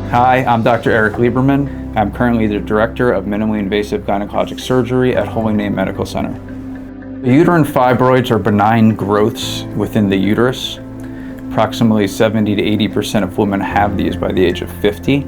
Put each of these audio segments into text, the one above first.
Hi, I'm Dr. Eric Liberman. I'm currently the Director of Minimally Invasive Gynecologic Surgery at Holy Name Medical Center. Uterine fibroids are benign growths within the uterus. Approximately 70 to 80% of women have these by the age of 50.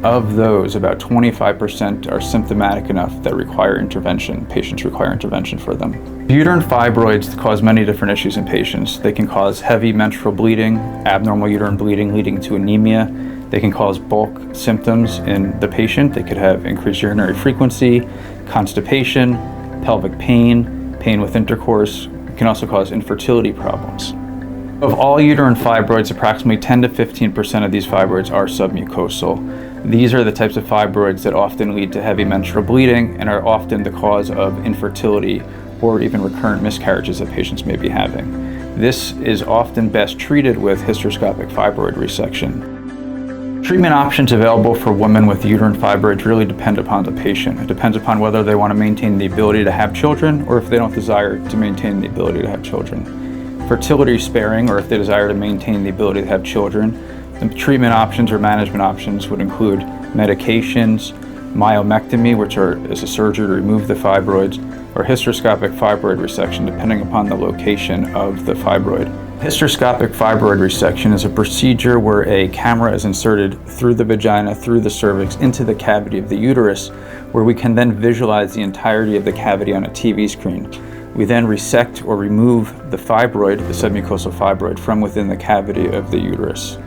Of those, about 25% are symptomatic enough that require intervention. Patients require intervention for them. Uterine fibroids cause many different issues in patients. They can cause heavy menstrual bleeding, abnormal uterine bleeding leading to anemia. They can cause bulk symptoms in the patient. They could have increased urinary frequency, constipation, pelvic pain, pain with intercourse. It can also cause infertility problems. Of all uterine fibroids, approximately 10 to 15% of these fibroids are submucosal. These are the types of fibroids that often lead to heavy menstrual bleeding and are often the cause of infertility or even recurrent miscarriages that patients may be having. This is often best treated with hysteroscopic fibroid resection. Treatment options available for women with uterine fibroids really depend upon the patient. It depends upon whether they want to maintain the ability to have children or if they don't desire to maintain the ability to have children. Fertility sparing, or if they desire to maintain the ability to have children, the treatment options or management options would include medications, myomectomy, which is a surgery to remove the fibroids, or hysteroscopic fibroid resection, depending upon the location of the fibroid. Hysteroscopic fibroid resection is a procedure where a camera is inserted through the vagina, through the cervix, into the cavity of the uterus, where we can then visualize the entirety of the cavity on a TV screen. We then resect or remove the fibroid, the submucosal fibroid, from within the cavity of the uterus.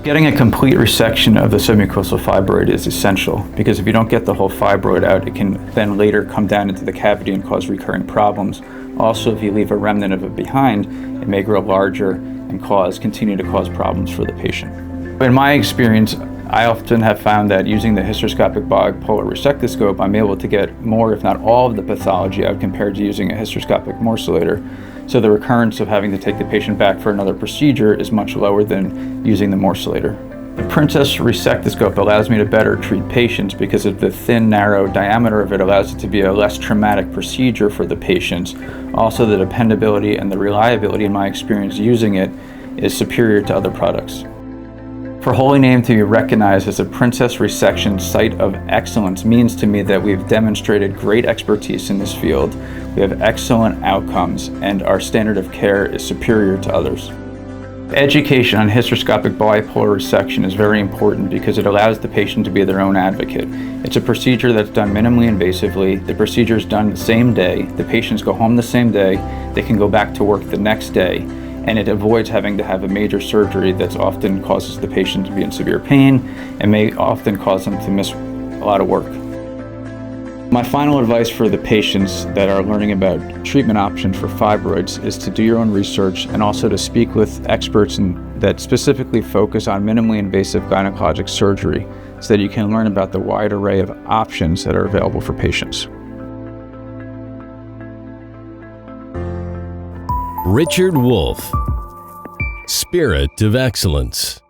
Getting a complete resection of the submucosal fibroid is essential because if you don't get the whole fibroid out, it can then later come down into the cavity and cause recurring problems. Also, if you leave a remnant of it behind, it may grow larger and continue to cause problems for the patient. In my experience, I often have found that using the hysteroscopic bipolar resectoscope, I'm able to get more, if not all, of the pathology out compared to using a hysteroscopic morcellator. So the recurrence of having to take the patient back for another procedure is much lower than using the morcellator. The Princess Resectoscope allows me to better treat patients because of the thin, narrow diameter of it allows it to be a less traumatic procedure for the patients. Also, the dependability and the reliability, in my experience using it, is superior to other products. For Holy Name to be recognized as a Princess Resection site of excellence means to me that we've demonstrated great expertise in this field, we have excellent outcomes, and our standard of care is superior to others. Education on hysteroscopic bipolar resection is very important because it allows the patient to be their own advocate. It's a procedure that's done minimally invasively. The procedure is done the same day. The patients go home the same day. They can go back to work the next day. And it avoids having to have a major surgery that often causes the patient to be in severe pain and may often cause them to miss a lot of work. My final advice for the patients that are learning about treatment options for fibroids is to do your own research and also to speak with experts that specifically focus on minimally invasive gynecologic surgery so that you can learn about the wide array of options that are available for patients. Richard Wolf, Spirit of Excellence.